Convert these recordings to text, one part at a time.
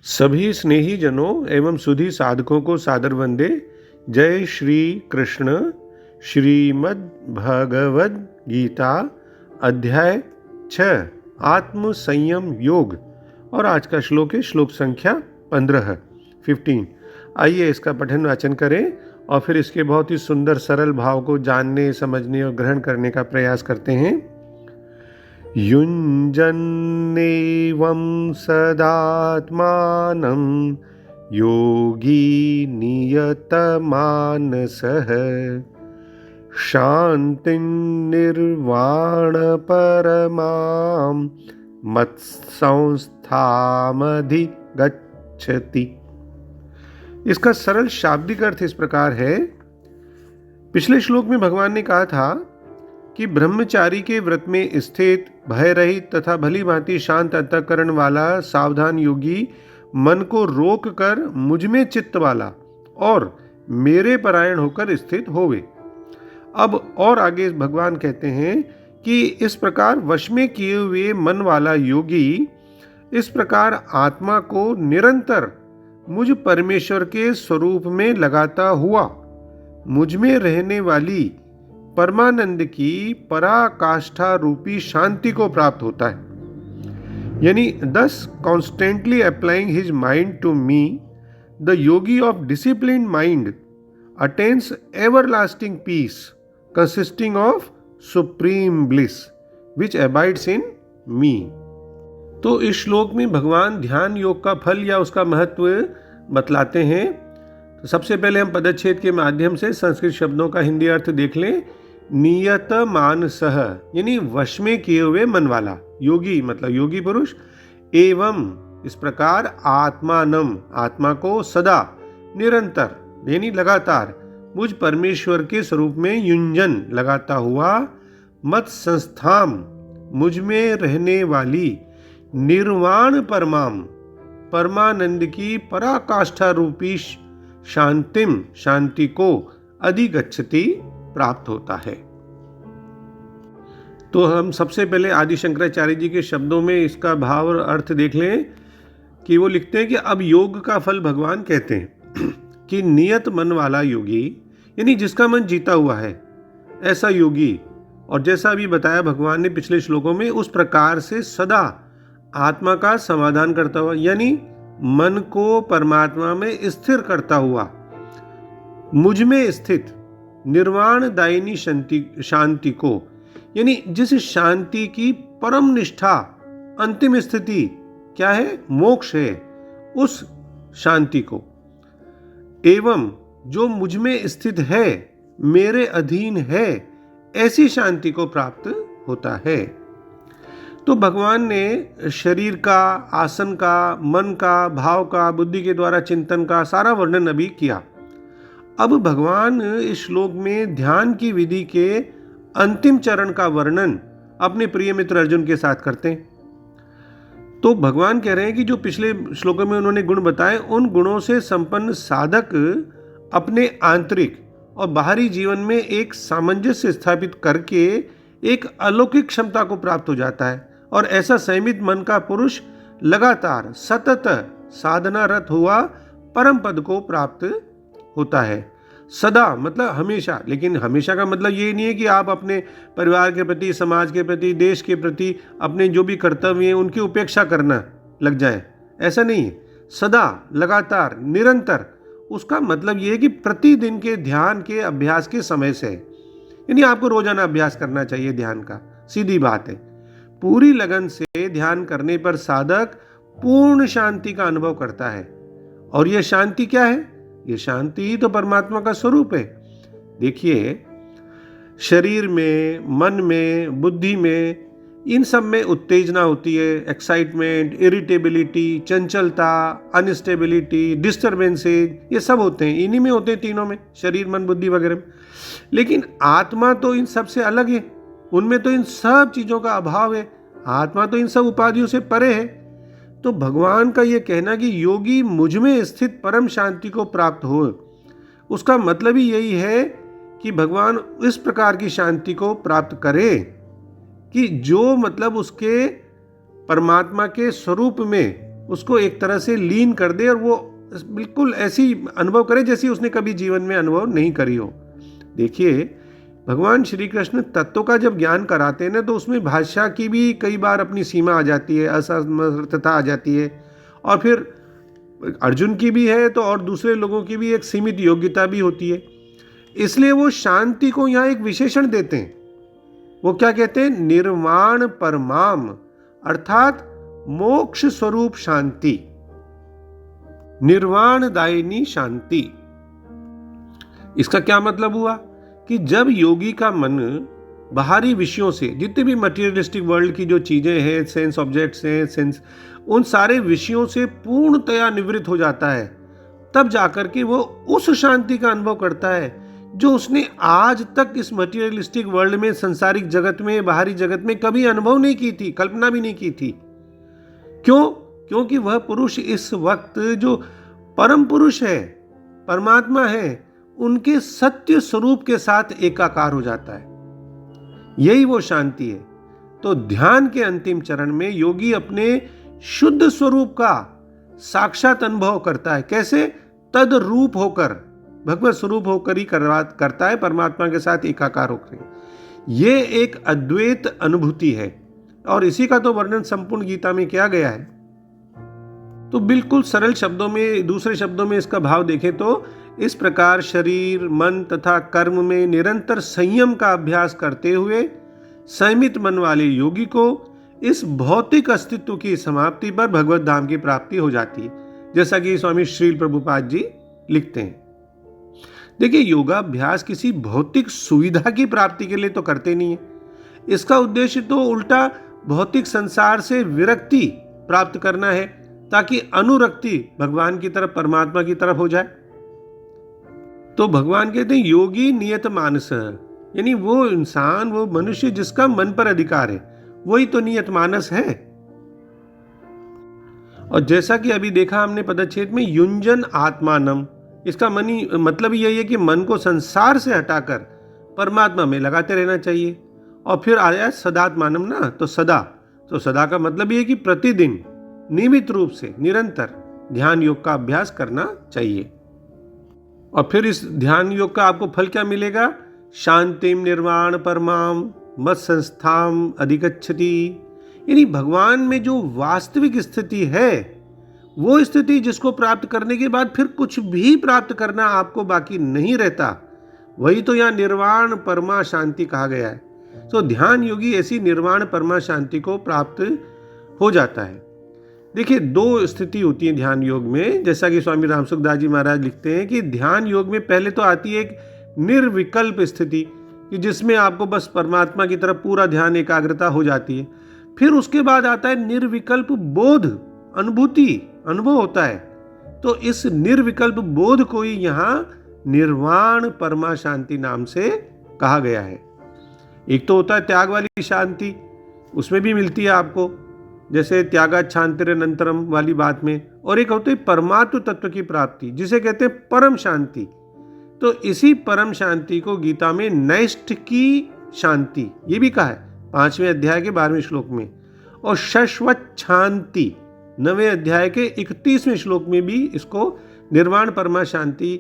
सभी स्नेही जनों एवं सुधी साधकों को सादर वंदे। जय श्री कृष्ण। श्रीमद् भगवद गीता अध्याय 6 आत्म संयम योग और आज का श्लोक है श्लोक संख्या 15। आइए इसका पठन वाचन करें और फिर इसके बहुत ही सुंदर सरल भाव को जानने, समझने और ग्रहण करने का प्रयास करते हैं। युञ्जन्नेवं सदात्मानं योगी नियतमानसः शान्तिं निर्वाणपरमां मत्संस्थामधिगच्छति। इसका सरल शाब्दिक अर्थ इस प्रकार है। पिछले श्लोक में भगवान ने कहा था कि ब्रह्मचारी के व्रत में स्थित, भय रहित तथा भली भांति शांत अंतःकरण वाला सावधान योगी मन को रोक कर मुझ में चित्त वाला और मेरे परायण होकर स्थित होवे। अब और आगे भगवान कहते हैं कि इस प्रकार वश में किए हुए मन वाला योगी इस प्रकार आत्मा को निरंतर मुझ परमेश्वर के स्वरूप में लगाता हुआ मुझ में रहने वाली परमानंद की पराकाष्ठा रूपी शांति को प्राप्त होता है। यानी thus constantly applying his mind to me, the yogi of disciplined mind attains everlasting peace consisting of supreme bliss which abides in me। तो इस श्लोक में भगवान ध्यान योग का फल या उसका महत्व बतलाते हैं। तो सबसे पहले हम पदच्छेद के माध्यम से संस्कृत शब्दों का हिंदी अर्थ देख लें। नियत मानसः यानी वश में किए हुए मन वाला योगी, मतलब योगी पुरुष, एवं इस प्रकार आत्मानम आत्मा को सदा निरंतर यानी लगातार मुझ परमेश्वर के स्वरूप में युंजन लगाता हुआ मत संस्थाम मुझ में रहने वाली निर्वाण परमाम परमानंद की पराकाष्ठा रूपी शांतिम शांति को अधिगच्छति प्राप्त होता है। तो हम सबसे पहले आदि शंकराचार्य जी के शब्दों में इसका भाव और अर्थ देख लें कि वो लिखते हैं कि अब योग का फल भगवान कहते हैं कि नियत मन वाला योगी यानी जिसका मन जीता हुआ है ऐसा योगी, और जैसा अभी बताया भगवान ने पिछले श्लोकों में, उस प्रकार से सदा आत्मा का समाधान करता हुआ यानी मन को परमात्मा में स्थिर करता हुआ मुझ में स्थित निर्वाण दायिनी शांति को, यानी जिस शांति की परम निष्ठा अंतिम स्थिति क्या है, मोक्ष है, उस शांति को, एवं जो मुझ में स्थित है, मेरे अधीन है, ऐसी शांति को प्राप्त होता है। तो भगवान ने शरीर का, आसन का, मन का, भाव का, बुद्धि के द्वारा चिंतन का सारा वर्णन अभी किया। अब भगवान इस श्लोक में ध्यान की विधि के अंतिम चरण का वर्णन अपने प्रिय मित्र अर्जुन के साथ करते हैं। तो भगवान कह रहे हैं कि जो पिछले श्लोकों में उन्होंने गुण बताए, उन गुणों से संपन्न साधक अपने आंतरिक और बाहरी जीवन में एक सामंजस्य स्थापित करके एक अलौकिक क्षमता को प्राप्त हो जाता है, और ऐसा संयमित मन का पुरुष लगातार सतत साधनारत हुआ परम पद को प्राप्त होता है। सदा मतलब हमेशा, लेकिन हमेशा का मतलब ये नहीं है कि आप अपने परिवार के प्रति, समाज के प्रति, देश के प्रति अपने जो भी कर्तव्य हैं उनकी उपेक्षा करना लग जाए, ऐसा नहीं है। सदा, लगातार, निरंतर, उसका मतलब ये है कि प्रतिदिन के ध्यान के अभ्यास के समय से, यानी आपको रोजाना अभ्यास करना चाहिए ध्यान का, सीधी बात है। पूरी लगन से ध्यान करने पर साधक पूर्ण शांति का अनुभव करता है, और यह शांति क्या है? ये शांति ही तो परमात्मा का स्वरूप है। देखिए, शरीर में, मन में, बुद्धि में, इन सब में उत्तेजना होती है, एक्साइटमेंट, इरिटेबिलिटी, चंचलता, अनस्टेबिलिटी, डिस्टर्बेंसेज, ये सब होते हैं, इन्हीं में होते हैं, तीनों में, शरीर, मन, बुद्धि वगैरह में। लेकिन आत्मा तो इन सब से अलग है, उनमें तो इन सब चीज़ों का अभाव है। आत्मा तो इन सब उपाधियों से परे है। तो भगवान का ये कहना कि योगी मुझ में स्थित परम शांति को प्राप्त हो, उसका मतलब ही यही है कि भगवान इस प्रकार की शांति को प्राप्त करे कि जो मतलब उसके परमात्मा के स्वरूप में उसको एक तरह से लीन कर दे और वो बिल्कुल ऐसी अनुभव करे जैसी उसने कभी जीवन में अनुभव नहीं करी हो। देखिए, भगवान श्री कृष्ण तत्व का जब ज्ञान कराते हैं ना, तो उसमें भाषा की भी कई बार अपनी सीमा आ जाती है, असमर्थता आ जाती है, और फिर अर्जुन की भी है तो और दूसरे लोगों की भी एक सीमित योग्यता भी होती है। इसलिए वो शांति को यहाँ एक विशेषण देते हैं। वो क्या कहते हैं? निर्वाण परमाम, अर्थात मोक्ष स्वरूप शांति, निर्वाण दायिनी शांति। इसका क्या मतलब हुआ कि जब योगी का मन बाहरी विषयों से, जितने भी मटेरियलिस्टिक वर्ल्ड की जो चीजें हैं, सेंस ऑब्जेक्ट्स हैं, सेंस, उन सारे विषयों से पूर्णतया निवृत्त हो जाता है, तब जाकर के वो उस शांति का अनुभव करता है जो उसने आज तक इस मटेरियलिस्टिक वर्ल्ड में, सांसारिक जगत में, बाहरी जगत में कभी अनुभव नहीं की थी, कल्पना भी नहीं की थी। क्यों? क्योंकि वह पुरुष इस वक्त जो परम पुरुष है, परमात्मा है, उनके सत्य स्वरूप के साथ एकाकार हो जाता है। यही वो शांति है। तो ध्यान के अंतिम चरण में योगी अपने शुद्ध स्वरूप का साक्षात अनुभव करता है। कैसे? तद रूप होकर, भगवत स्वरूप होकर ही करता है, परमात्मा के साथ एकाकार होकर। ये एक अद्वैत अनुभूति है, और इसी का तो वर्णन संपूर्ण गीता में किया गया है। तो बिल्कुल सरल शब्दों में, दूसरे शब्दों में इसका भाव देखें तो इस प्रकार शरीर, मन तथा कर्म में निरंतर संयम का अभ्यास करते हुए संयमित मन वाले योगी को इस भौतिक अस्तित्व की समाप्ति पर भगवत धाम की प्राप्ति हो जाती है, जैसा कि स्वामी श्रील प्रभुपाद जी लिखते हैं। देखिए, योगाभ्यास किसी भौतिक सुविधा की प्राप्ति के लिए तो करते नहीं है। इसका उद्देश्य तो उल्टा भौतिक संसार से विरक्ति प्राप्त करना है, ताकि अनुरक्ति भगवान की तरफ, परमात्मा की तरफ हो जाए। तो भगवान कहते हैं योगी नियत मानस, यानी वो इंसान, वो मनुष्य जिसका मन पर अधिकार है, वही तो नियत मानस है। और जैसा कि अभी देखा हमने पदच्छेद में, युंजन आत्मानम, इसका मतलब यही है कि मन को संसार से हटाकर परमात्मा में लगाते रहना चाहिए। और फिर आया सदात्मानम ना, तो सदा का मतलब ये है कि प्रतिदिन नियमित रूप से निरंतर ध्यान योग का अभ्यास करना चाहिए। और फिर इस ध्यान योग का आपको फल क्या मिलेगा? शांतिम निर्वाण परमाम मत संस्थाम अधिगच्छति, यानी भगवान में जो वास्तविक स्थिति है, वो स्थिति जिसको प्राप्त करने के बाद फिर कुछ भी प्राप्त करना आपको बाकी नहीं रहता, वही तो यहाँ निर्वाण परमा शांति कहा गया है। तो ध्यान योगी ऐसी निर्वाण परमा शांति को प्राप्त हो जाता है। देखिए, दो स्थिति होती है ध्यान योग में, जैसा कि स्वामी रामसुखदास जी महाराज लिखते हैं कि ध्यान योग में पहले तो आती है एक निर्विकल्प स्थिति, कि जिसमें आपको बस परमात्मा की तरफ पूरा ध्यान, एकाग्रता हो जाती है। फिर उसके बाद आता है निर्विकल्प बोध, अनुभव होता है। तो इस निर्विकल्प बोध को ही यहाँ निर्वाण परमा शांति नाम से कहा गया है। एक तो होता है त्याग वाली शांति, उसमें भी मिलती है आपको, जैसे त्यागात् शांतिरनंतरम वाली बात में। और एक होती है परमात्म तत्व की प्राप्ति, जिसे कहते हैं परम शांति। तो इसी परम शांति को गीता में नैष्ठ की शांति ये भी कहा है 5वें अध्याय के 12वें श्लोक में, और शश्वत शांति 9वें अध्याय के 31वें श्लोक में भी इसको निर्वाण परमा शांति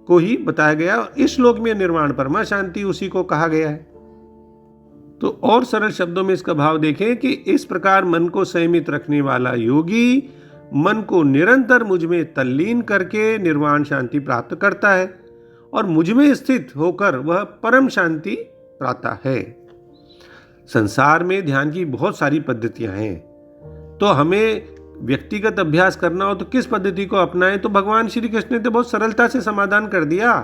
को ही बताया गया। और इस श्लोक में निर्वाण परमा शांति उसी को कहा गया है। तो और सरल शब्दों में इसका भाव देखें कि इस प्रकार मन को संयमित रखने वाला योगी मन को निरंतर मुझ में तल्लीन करके निर्वाण शांति प्राप्त करता है, और मुझ में स्थित होकर वह परम शांति पाता है। संसार में ध्यान की बहुत सारी पद्धतियां हैं, तो हमें व्यक्तिगत अभ्यास करना हो तो किस पद्धति को अपनाएं? तो भगवान श्री कृष्ण ने तो बहुत सरलता से समाधान कर दिया।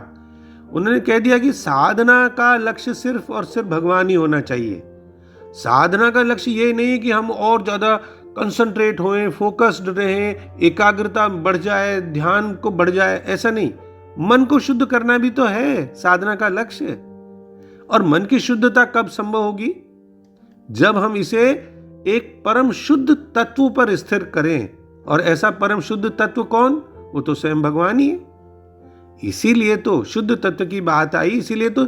उन्होंने कह दिया कि साधना का लक्ष्य सिर्फ और सिर्फ भगवान ही होना चाहिए। साधना का लक्ष्य ये नहीं है कि हम और ज़्यादा कंसंट्रेट होएं, फोकस्ड रहें, एकाग्रता बढ़ जाए, ध्यान को बढ़ जाए, ऐसा नहीं। मन को शुद्ध करना भी तो है साधना का लक्ष्य। और मन की शुद्धता कब संभव होगी? जब हम इसे एक परम शुद्ध तत्व पर स्थिर करें। और ऐसा परम शुद्ध तत्व कौन? वो तो स्वयं भगवान ही है। इसीलिए तो शुद्ध तत्व की बात आई, इसीलिए तो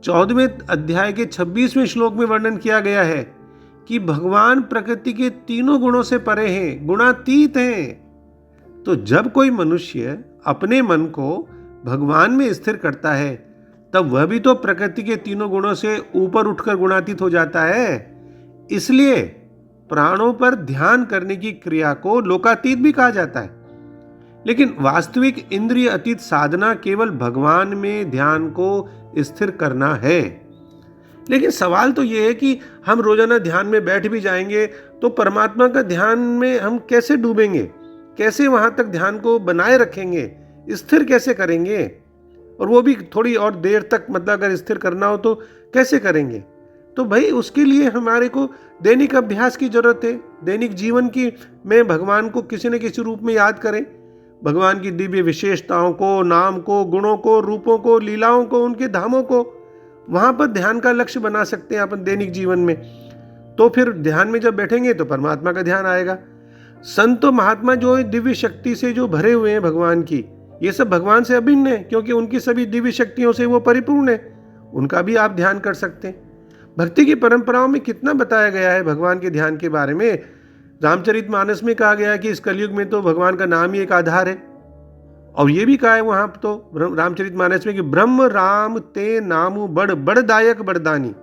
14वें अध्याय के 26वें श्लोक में वर्णन किया गया है कि भगवान प्रकृति के तीनों गुणों से परे हैं, गुणातीत हैं। तो जब कोई मनुष्य अपने मन को भगवान में स्थिर करता है तब वह भी तो प्रकृति के तीनों गुणों से ऊपर उठकर गुणातीत हो जाता है। इसलिए प्राणों पर ध्यान करने की क्रिया को लोकातीत भी कहा जाता है। लेकिन वास्तविक इंद्रिय अतीत साधना केवल भगवान में ध्यान को स्थिर करना है। लेकिन सवाल तो यह है कि हम रोजाना ध्यान में बैठ भी जाएंगे तो परमात्मा का ध्यान में हम कैसे डूबेंगे, कैसे वहां तक ध्यान को बनाए रखेंगे, स्थिर कैसे करेंगे, और वो भी थोड़ी और देर तक, मतलब अगर स्थिर करना हो तो कैसे करेंगे। तो भाई उसके लिए हमारे को दैनिक अभ्यास की जरूरत है। दैनिक जीवन की में भगवान को किसी न किसी रूप में याद करें, भगवान की दिव्य विशेषताओं को, नाम को, गुणों को, रूपों को, लीलाओं को, उनके धामों को, वहां पर ध्यान का लक्ष्य बना सकते हैं अपन दैनिक जीवन में। तो फिर ध्यान में जब बैठेंगे तो परमात्मा का ध्यान आएगा। संत महात्मा जो दिव्य शक्ति से जो भरे हुए हैं भगवान की, ये सब भगवान से अभिन्न है, क्योंकि उनकी सभी दिव्य शक्तियों से वो परिपूर्ण है। उनका भी आप ध्यान कर सकते हैं। भक्ति की परंपराओं में कितना बताया गया है भगवान के ध्यान के बारे में। रामचरितमानस में कहा गया है कि इस कलयुग में तो भगवान का नाम ही एक आधार है। और ये भी कहा है वहां तो रामचरितमानस में कि ब्रह्म राम ते नामु बड़ बड़दायक बड़दानी।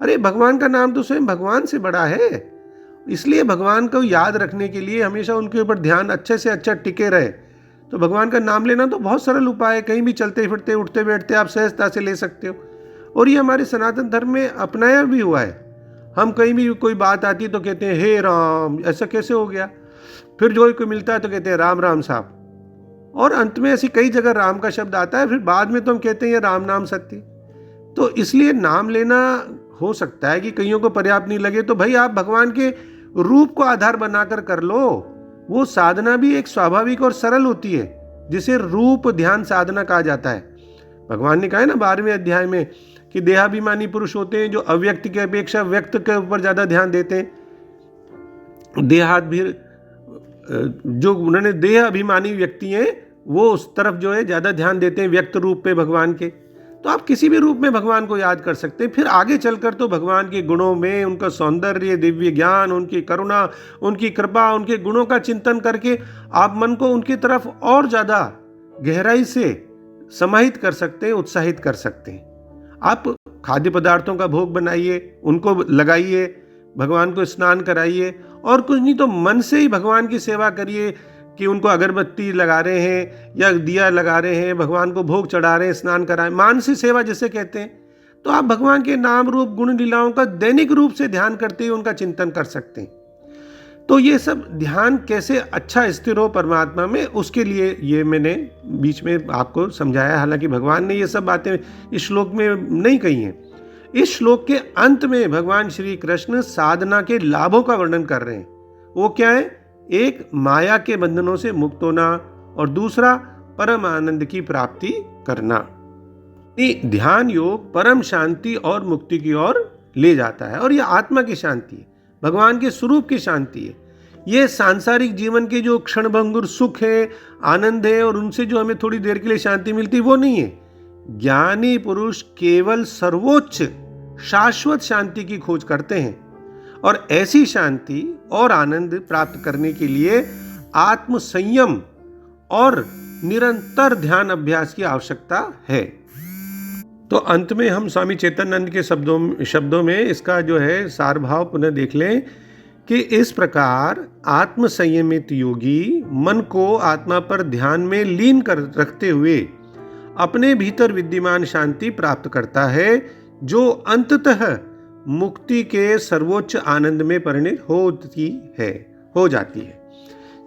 अरे भगवान का नाम तो स्वयं भगवान से बड़ा है। इसलिए भगवान को याद रखने के लिए हमेशा उनके ऊपर ध्यान अच्छे से अच्छा टिके रहे। तो भगवान का नाम लेना तो बहुत सरल उपाय है। कहीं भी चलते फिरते उठते बैठते आप सहजता से ले सकते हो। और ये हमारे सनातन धर्म में अपनाया भी हुआ है। हम कहीं भी कोई बात आती है तो कहते हैं हे राम, ऐसा कैसे हो गया। फिर जो कोई मिलता है तो कहते हैं राम राम साहब। और अंत में ऐसी कई जगह राम का शब्द आता है, फिर बाद में तो हम कहते हैं ये राम नाम सत्य। तो इसलिए नाम लेना हो सकता है कि कईयों को पर्याप्त नहीं लगे, तो भाई आप भगवान के रूप को आधार बनाकर कर लो। वो साधना भी एक स्वाभाविक और सरल होती है, जिसे रूप ध्यान साधना कहा जाता है। भगवान ने कहा है ना 12वें अध्याय में कि देहाभिमानी पुरुष होते हैं जो अव्यक्त की अपेक्षा व्यक्त के ऊपर ज्यादा ध्यान देते हैं। जो उन्होंने देह अभिमानी व्यक्ति हैं वो उस तरफ जो है ज्यादा ध्यान देते हैं, व्यक्त रूप पे भगवान के। तो आप किसी भी रूप में भगवान को याद कर सकते हैं। फिर आगे चलकर तो भगवान के गुणों में, उनका सौंदर्य, दिव्य ज्ञान, उनकी करुणा, उनकी कृपा, उनके गुणों का चिंतन करके आप मन को उनकी तरफ और ज्यादा गहराई से समाहित कर सकते हैं, उत्साहित कर सकते हैं। आप खाद्य पदार्थों का भोग बनाइए, उनको लगाइए, भगवान को स्नान कराइए, और कुछ नहीं तो मन से ही भगवान की सेवा करिए कि उनको अगरबत्ती लगा रहे हैं या दिया लगा रहे हैं, भगवान को भोग चढ़ा रहे हैं, स्नान कराएं, मानसिक सेवा जिसे कहते हैं। तो आप भगवान के नाम रूप गुण लीलाओं का दैनिक रूप से ध्यान करते हुए उनका चिंतन कर सकते हैं। तो ये सब ध्यान कैसे अच्छा स्थिर हो परमात्मा में, उसके लिए ये मैंने बीच में आपको समझाया। हालांकि भगवान ने ये सब बातें इस श्लोक में नहीं कही हैं। इस श्लोक के अंत में भगवान श्री कृष्ण साधना के लाभों का वर्णन कर रहे हैं। वो क्या है? एक माया के बंधनों से मुक्त होना, और दूसरा परम आनंद की प्राप्ति करना। ध्यान योग परम शांति और मुक्ति की ओर ले जाता है, और यह आत्मा की शांति है, भगवान के स्वरूप की शांति है। ये सांसारिक जीवन के जो क्षणभंगुर सुख है, आनंद है, और उनसे जो हमें थोड़ी देर के लिए शांति मिलती है, वो नहीं है। ज्ञानी पुरुष केवल सर्वोच्च शाश्वत शांति की खोज करते हैं, और ऐसी शांति और आनंद प्राप्त करने के लिए आत्म संयम और निरंतर ध्यान अभ्यास की आवश्यकता है। तो अंत में हम स्वामी चैतन्यानंद के शब्दों में इसका जो है सार भाव पुनः देख लें कि इस प्रकार आत्म संयमित योगी मन को आत्मा पर ध्यान में लीन कर रखते हुए अपने भीतर विद्यमान शांति प्राप्त करता है, जो अंततः मुक्ति के सर्वोच्च आनंद में परिणत हो जाती है।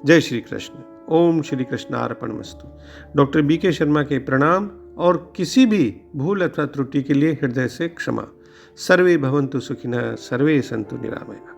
जय श्री कृष्ण। ओम श्री कृष्णार्पणमस्तु। डॉक्टर BK शर्मा के प्रणाम, और किसी भी भूल अथवा त्रुटि के लिए हृदय से क्षमा। सर्वे भवन्तु सुखिनः, सर्वे सन्तु निरामयाः।